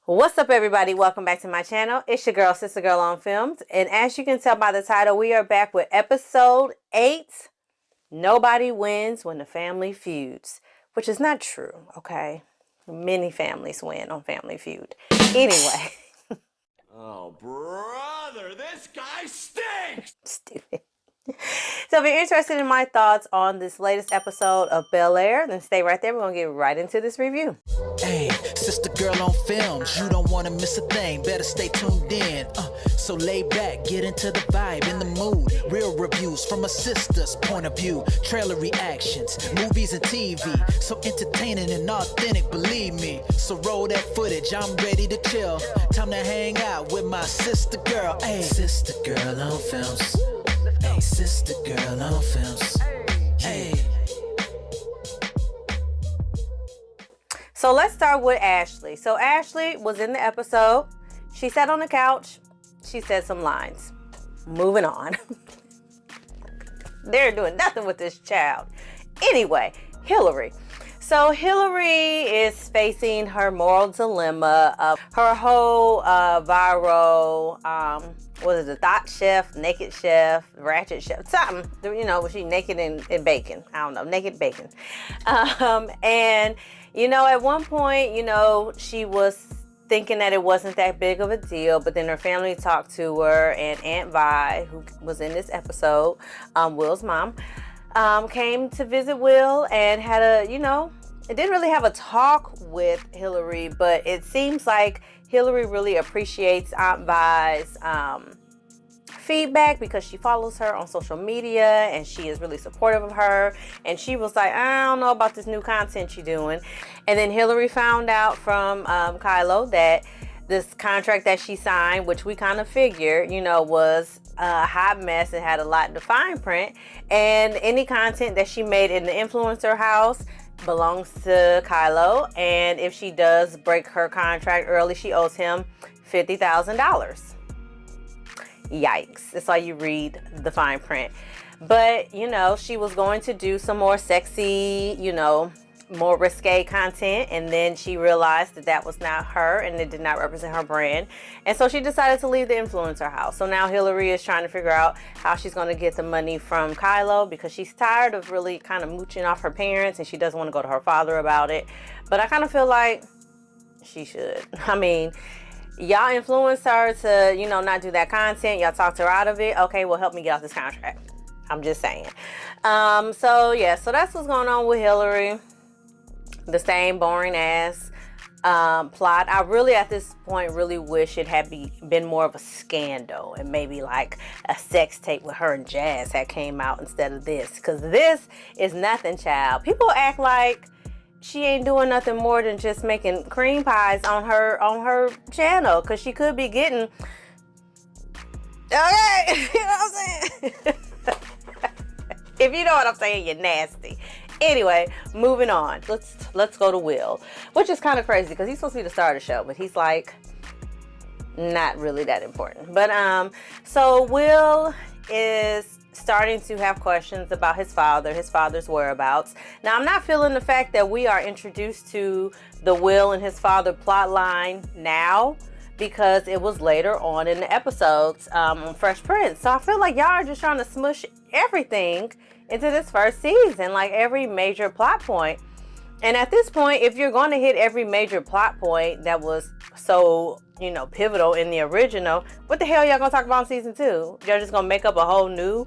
What's up, everybody? Welcome back to my channel. It's your girl, Sister Girl on Films. And as you can tell by the title, we are back with episode 8. Nobody wins when the family feuds. Which is not true, okay? Many families win on Family Feud. Anyway. Oh, brother, this guy stinks! Stupid. So if you're interested in my thoughts on this latest episode of Bel-Air, then stay right there. We're going to get right into this review. Hey, Sister Girl on Films, you don't want to miss a thing. Better stay tuned in. So lay back, get into the vibe, in the mood. Real reviews from a sister's point of view. Trailer reactions, movies and TV. So entertaining and authentic, believe me. So roll that footage, I'm ready to chill. Time to hang out with my sister girl. Hey, Sister Girl on Films. Hey, Sister Girl on Films. Hey. So let's start with Ashley. So Ashley was in the episode. She sat on the couch. She said some lines. Moving on. They're doing nothing with this child. Anyway, Hillary. So Hillary is facing her moral dilemma of her whole viral, what is it, thought chef, naked chef, ratchet chef, something, you know, she naked and bacon. I don't know, naked bacon. And, you know, at one point, you know, she was thinking that it wasn't that big of a deal, but then her family talked to her, and Aunt Vi, who was in this episode, Will's mom, came to visit Will and had a, you know, it didn't really have a talk with Hillary, but it seems like Hillary really appreciates Aunt Vi's feedback because she follows her on social media and she is really supportive of her. And she was like, I don't know about this new content you're doing. And then Hillary found out from Kylo that this contract that she signed, which we kind of figured, you know, was a hot mess and had a lot of fine print. And any content that she made in the influencer house belongs to Kylo. And if she does break her contract early, she owes him $50,000. Yikes. That's why you read the fine print. But, you know, she was going to do some more sexy, you know, more risque content, and then she realized that that was not her and it did not represent her brand, and so she decided to leave the influencer house. So now Hillary is trying to figure out how she's going to get the money from Kylo because she's tired of really kind of mooching off her parents and she doesn't want to go to her father about it. But I kind of feel like she should. I mean, y'all influenced her to, you know, not do that content. Y'all talked her out of it. Okay, well, help me get off this contract. I'm just saying. So yeah, so that's what's going on with Hillary. The same boring ass plot. I really at this point really wish it had been more of a scandal and maybe like a sex tape with her and Jazz had came out instead of this, because this is nothing, child. People act like she ain't doing nothing more than just making cream pies on her channel, because she could be getting, okay, you know what I'm saying? If you know what I'm saying, you're nasty. Anyway, moving on. Let's go to Will, which is kind of crazy because he's supposed to be the star of the show, but he's like not really that important. But so Will is starting to have questions about his father's whereabouts. Now, I'm not feeling the fact that we are introduced to the Will and his father plot line now, because it was later on in the episodes on Fresh Prince. So I feel like y'all are just trying to smush everything into this first season, like every major plot point. And at this point, if you're going to hit every major plot point that was so, you know, pivotal in the original, what the hell y'all gonna talk about in season 2? Y'all just gonna make up a whole new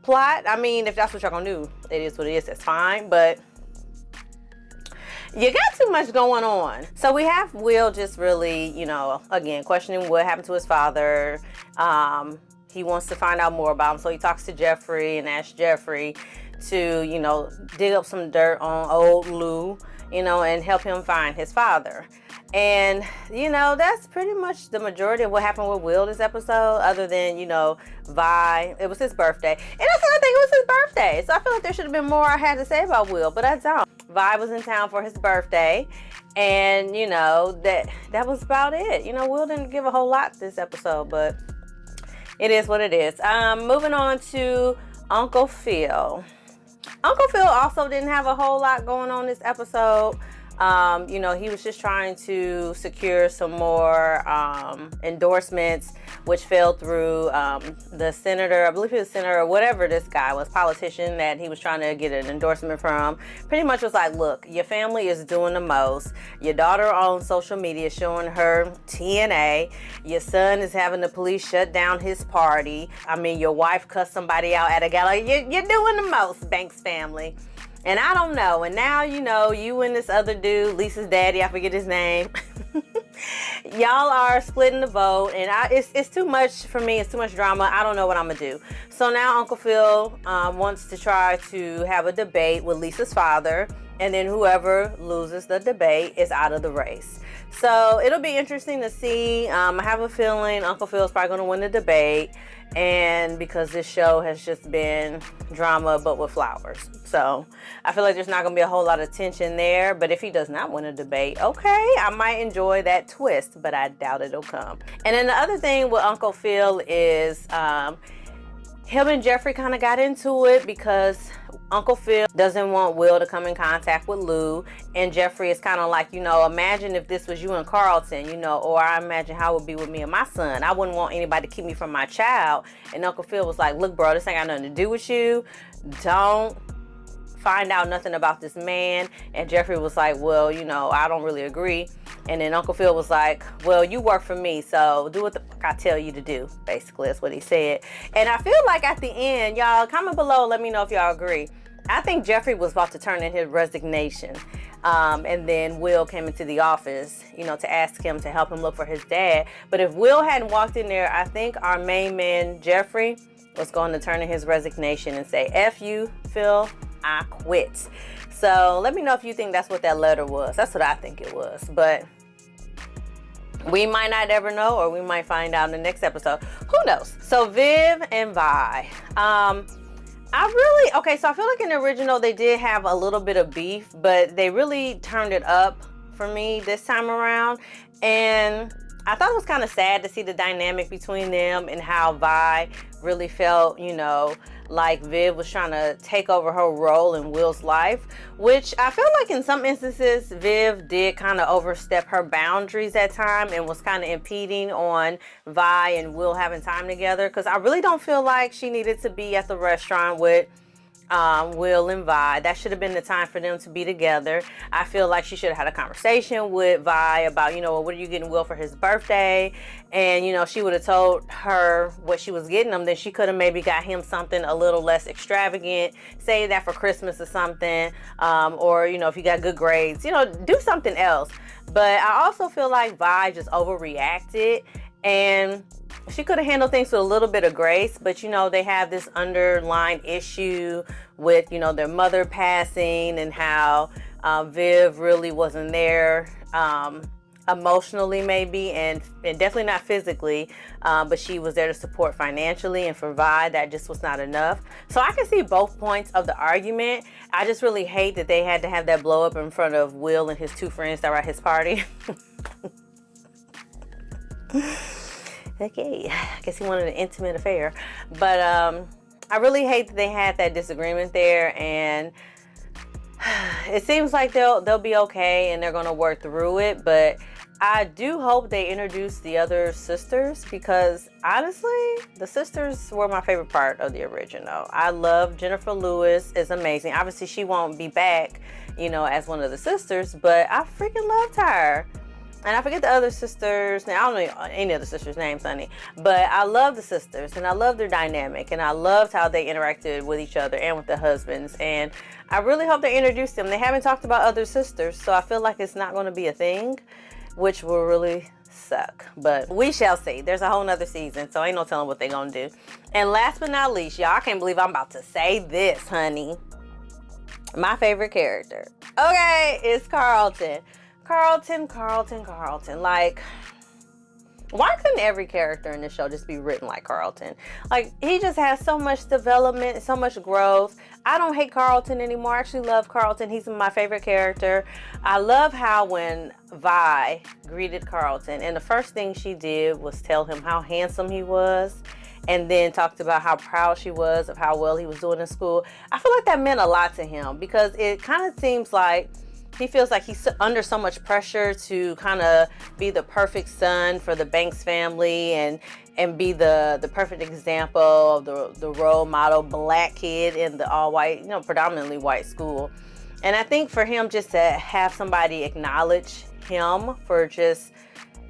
plot? I mean, if that's what y'all gonna do, it is what it is, that's fine, but you got too much going on. So we have Will just really, you know, again, questioning what happened to his father. He wants to find out more about him, so he talks to Jeffrey and asks Jeffrey to, you know, dig up some dirt on old Lou, you know, and help him find his father. And, you know, that's pretty much the majority of what happened with Will this episode, other than, you know, Vi. It was his birthday. And that's the other thing, it was his birthday. So I feel like there should have been more I had to say about Will, but I don't. Vi was in town for his birthday, and, you know, that was about it. You know, Will didn't give a whole lot this episode, but it is what it is. Moving on to Uncle Phil. Uncle Phil also didn't have a whole lot going on this episode. You know, he was just trying to secure some more endorsements, which fell through. The senator, I believe he was senator or whatever this guy was, politician that he was trying to get an endorsement from, pretty much was like, look, your family is doing the most. Your daughter on social media showing her TNA. Your son is having the police shut down his party. I mean, your wife cussed somebody out at a gala. You're doing the most, Banks family. And I don't know. And now, you know, you and this other dude, Lisa's daddy, I forget his name. Y'all are splitting the vote, and it's too much for me. It's too much drama. I don't know what I'm gonna do. So now Uncle Phil wants to try to have a debate with Lisa's father, and then whoever loses the debate is out of the race. So it'll be interesting to see. I have a feeling Uncle Phil's probably gonna win the debate, and because this show has just been drama but with flowers. So I feel like there's not gonna be a whole lot of tension there, but if he does not win a debate, okay, I might enjoy that twist, but I doubt it'll come. And then the other thing with Uncle Phil is him and Jeffrey kind of got into it because Uncle Phil doesn't want Will to come in contact with Lou, and Jeffrey is kind of like, you know, imagine if this was you and Carlton, you know, or I imagine how it would be with me and my son. I wouldn't want anybody to keep me from my child. And Uncle Phil was like, look, bro, this ain't got nothing to do with you. Don't find out nothing about this man. And Jeffrey was like, well, you know, I don't really agree. And then Uncle Phil was like, well, you work for me, so do what the fuck I tell you to do. Basically, that's what he said. And I feel like at the end, y'all, comment below, let me know if y'all agree. I think Jeffrey was about to turn in his resignation. And then Will came into the office, you know, to ask him to help him look for his dad. But if Will hadn't walked in there, I think our main man, Jeffrey, was going to turn in his resignation and say, F you, Phil, I quit. So let me know if you think that's what that letter was. That's what I think it was. But we might not ever know, or we might find out in the next episode. Who knows? So Viv and Vi. So I feel like in the original they did have a little bit of beef, but they really turned it up for me this time around. And I thought it was kind of sad to see the dynamic between them and how Vi really felt, you know, like Viv was trying to take over her role in Will's life, which I feel like in some instances Viv did kind of overstep her boundaries at time and was kind of impeding on Vi and Will having time together, because I really don't feel like she needed to be at the restaurant with Will and Vi. That should have been the time for them to be together. I feel like she should have had a conversation with Vi about, you know, what are you getting Will for his birthday? And, you know, she would have told her what she was getting him. Then she could have maybe got him something a little less extravagant, say that for Christmas or something. Or, you know, if you got good grades, you know, do something else. But I also feel like Vi just overreacted, and she could have handled things with a little bit of grace, but you know, they have this underlying issue with, you know, their mother passing, and how Viv really wasn't there emotionally maybe, and definitely not physically, but she was there to support financially, and for Vi that just was not enough. So I can see both points of the argument. I just really hate that they had to have that blow up in front of Will and his two friends that were at his party. Okay, I guess he wanted an intimate affair. But I really hate that they had that disagreement there, and it seems like they'll be okay and they're gonna work through it. But I do hope they introduce the other sisters, because honestly, the sisters were my favorite part of the original. I love Jennifer Lewis, is amazing. Obviously she won't be back, you know, as one of the sisters, but I freaking loved her. And I forget the other sisters' name. I don't know any of the sisters' names, honey. But I love the sisters, and I love their dynamic, and I loved how they interacted with each other and with their husbands. And I really hope they introduce them. They haven't talked about other sisters, so I feel like it's not going to be a thing, which will really suck. But we shall see. There's a whole nother season, so ain't no telling what they're going to do. And last but not least, y'all, I can't believe I'm about to say this, honey. My favorite character, okay, is Carlton. Carlton. Like, why couldn't every character in this show just be written like Carlton? Like, he just has so much development, so much growth. I don't hate Carlton anymore. I actually love Carlton. He's my favorite character. I love how when Vi greeted Carlton, and the first thing she did was tell him how handsome he was, and then talked about how proud she was of how well he was doing in school. I feel like that meant a lot to him, because it kind of seems like he feels like he's under so much pressure to kind of be the perfect son for the Banks family and be the perfect example of the role model black kid in the all white, you know, predominantly white school. And I think for him just to have somebody acknowledge him for just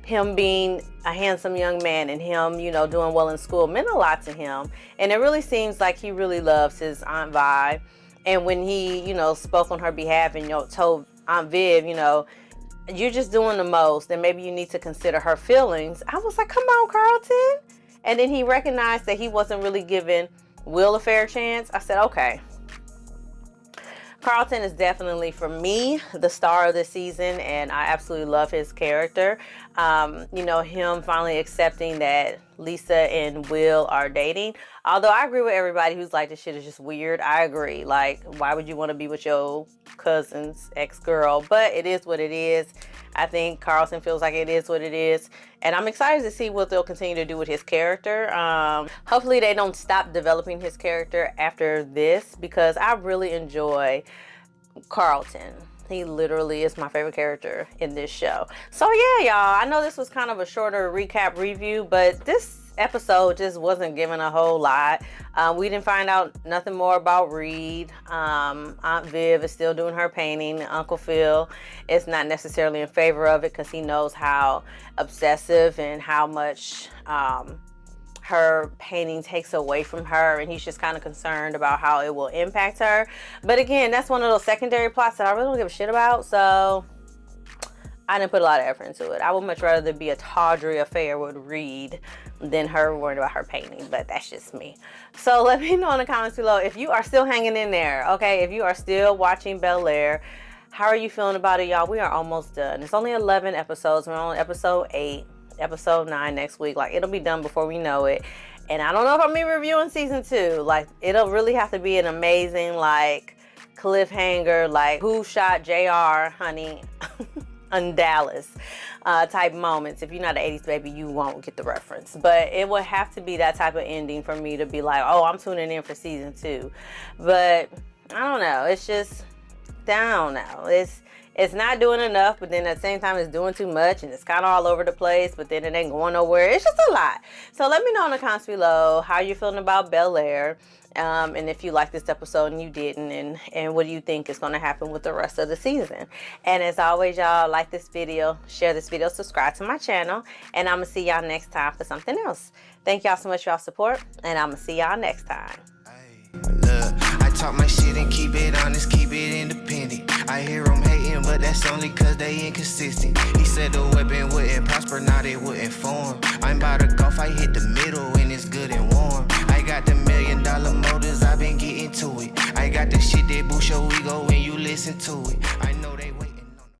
him being a handsome young man and him, you know, doing well in school meant a lot to him. And it really seems like he really loves his Aunt Vi. And when he, you know, spoke on her behalf and, you know, told Aunt Viv, you know, you're just doing the most and maybe you need to consider her feelings, I was like, come on, Carlton. And then he recognized that he wasn't really giving Will a fair chance. I said, okay. Carlton is definitely, for me, the star of this season, and I absolutely love his character. You know, him finally accepting that Lisa and Will are dating. Although I agree with everybody who's like, this shit is just weird. I agree. Like, why would you want to be with your cousin's ex-girl? But it is what it is. I think Carlton feels like it is what it is. And I'm excited to see what they'll continue to do with his character. Hopefully they don't stop developing his character after this, because I really enjoy Carlton. He literally is my favorite character in this show. So yeah, y'all, I know this was kind of a shorter recap review, but this episode just wasn't given a whole lot. We didn't find out nothing more about Reed. Aunt Viv is still doing her painting. Uncle Phil is not necessarily in favor of it because he knows how obsessive and how much her painting takes away from her, and he's just kind of concerned about how it will impact her. But again, that's one of those secondary plots that I really don't give a shit about, so I didn't put a lot of effort into it. I would much rather there be a tawdry affair with Reed than her worrying about her painting, but that's just me. So let me know in the comments below if you are still hanging in there, okay? If you are still watching Bel-Air, how are you feeling about it, y'all? We are almost done. It's only 11 episodes. We're on episode 8. Episode 9 next week. Like, it'll be done before we know it. And I don't know if I'm gonna be reviewing season 2. Like, it'll really have to be an amazing, like, cliffhanger, like, who shot JR, honey, on Dallas type moments. If you're not an 80s baby, you won't get the reference. But it would have to be that type of ending for me to be like, oh, I'm tuning in for season 2. But I don't know. It's just, I don't know. It's not doing enough, but then at the same time it's doing too much, and it's kind of all over the place, but then it ain't going nowhere. It's just a lot. So let me know in the comments below how you're feeling about Bel-Air, and if you liked this episode and you didn't, and what do you think is going to happen with the rest of the season. And as always, y'all, like this video, share this video, subscribe to my channel, and I'm going to see y'all next time for something else. Thank y'all so much for y'all support, and I'm going to see y'all next time. I talk my shit and keep it honest, keep it independent. I hear them hating, but that's only cause they inconsistent. He said the weapon wouldn't prosper, now they wouldn't form. I'm about to golf, I hit the middle and it's good and warm. I got the $1 million motors, I've been getting to it. I got the shit that boost your ego when you listen to it.